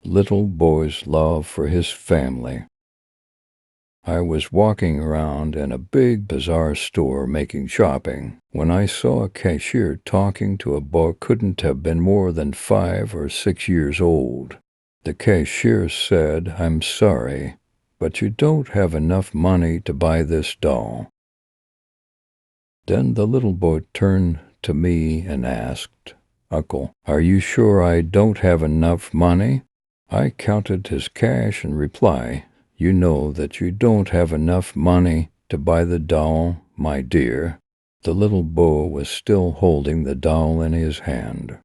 little boy's love for his family. I was walking around in a big bazaar store making shopping when I saw a cashier talking to a boy who couldn't have been more than 5 or 6 years old. The cashier said, "I'm sorry, but you don't have enough money to buy this doll." Then the little boy turned to me and asked, "Uncle, are you sure I don't have enough money?" I counted his cash and replied, "You know that you don't have enough money to buy the doll, my dear." The little boy was still holding the doll in his hand.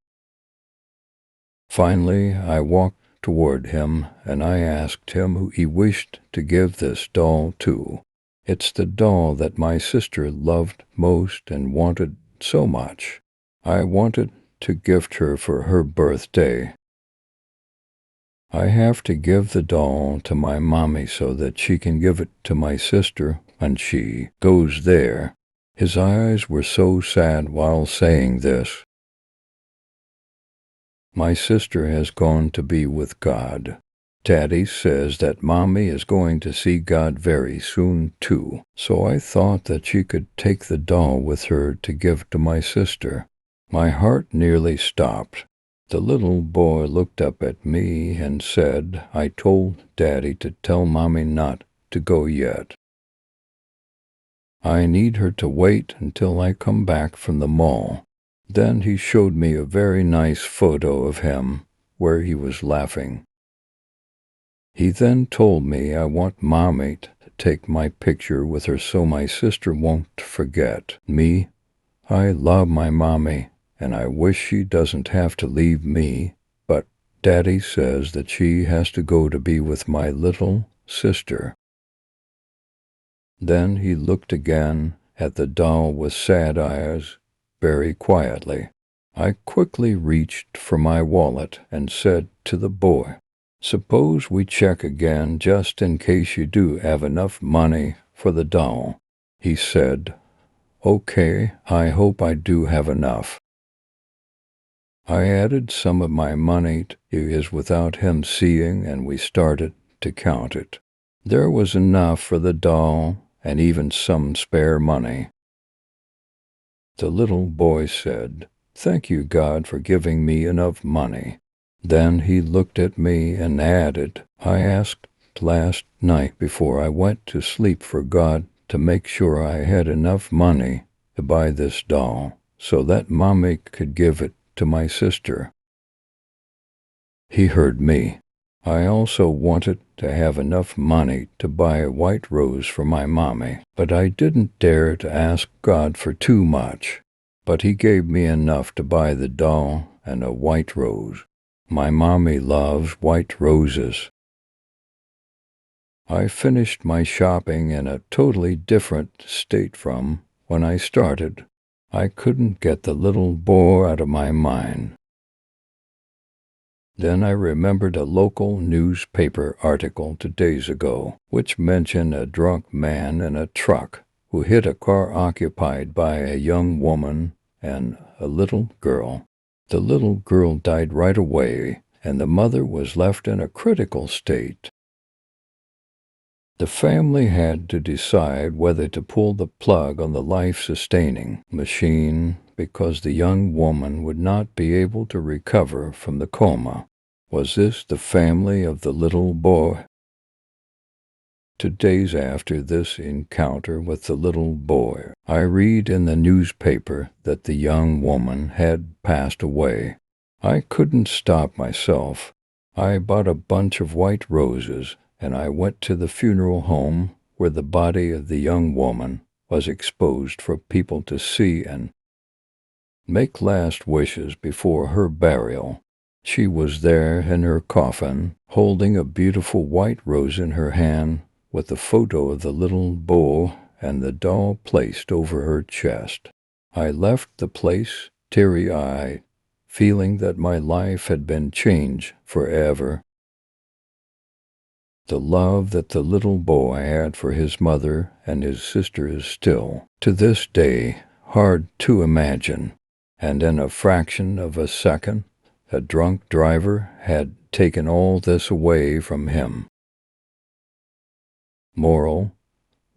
Finally, I walked toward him and I asked him who he wished to give this doll to. "It's the doll that my sister loved most and wanted so much. I wanted to gift her for her birthday. I have to give the doll to my mommy so that she can give it to my sister when she goes there." His eyes were so sad while saying this. "My sister has gone to be with God. Daddy says that Mommy is going to see God very soon, too, so I thought that she could take the doll with her to give to my sister." My heart nearly stopped. The little boy looked up at me and said, "I told Daddy to tell Mommy not to go yet. I need her to wait until I come back from the mall." Then he showed me a very nice photo of him where he was laughing. He then told me I want Mommy to take my picture with her so my sister won't forget me. I love my Mommy, and I wish she doesn't have to leave me, but Daddy says that she has to go to be with my little sister. Then he looked again at the doll with sad eyes, very quietly. I quickly reached for my wallet and said to the boy, "Suppose we check again just in case you do have enough money for the doll." He said, "Okay, I hope I do have enough." I added some of my money to his without him seeing, and we started to count it. There was enough for the doll and even some spare money. The little boy said, "Thank you, God, for giving me enough money." Then he looked at me and added, "I asked last night before I went to sleep for God to make sure I had enough money to buy this doll so that Mommy could give it to my sister." He heard me. I also wanted to have enough money to buy a white rose for my Mommy, but I didn't dare to ask God for too much. But he gave me enough to buy the doll and a white rose. My Mommy loves white roses. I finished my shopping in a totally different state from when I started. I couldn't get the little boy out of my mind. Then I remembered a local newspaper article 2 days ago, which mentioned a drunk man in a truck who hit a car occupied by a young woman and a little girl. The little girl died right away, and the mother was left in a critical state. The family had to decide whether to pull the plug on the life-sustaining machine because the young woman would not be able to recover from the coma. Was this the family of the little boy? 2 days after this encounter with the little boy, I read in the newspaper that the young woman had passed away. I couldn't stop myself. I bought a bunch of white roses, and I went to the funeral home where the body of the young woman was exposed for people to see and make last wishes before her burial. She was there in her coffin, holding a beautiful white rose in her hand with the photo of the little boy and the doll placed over her chest. I left the place teary-eyed, feeling that my life had been changed forever. The love that the little boy had for his mother and his sister is still, to this day, hard to imagine. And in a fraction of a second, a drunk driver had taken all this away from him. Moral: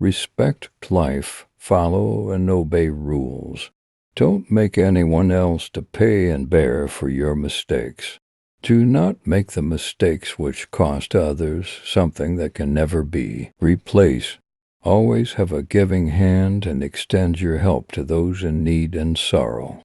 respect life, follow and obey rules. Don't make anyone else to pay and bear for your mistakes. Do not make the mistakes which cost others something that can never be replaced. Always have a giving hand and extend your help to those in need and sorrow.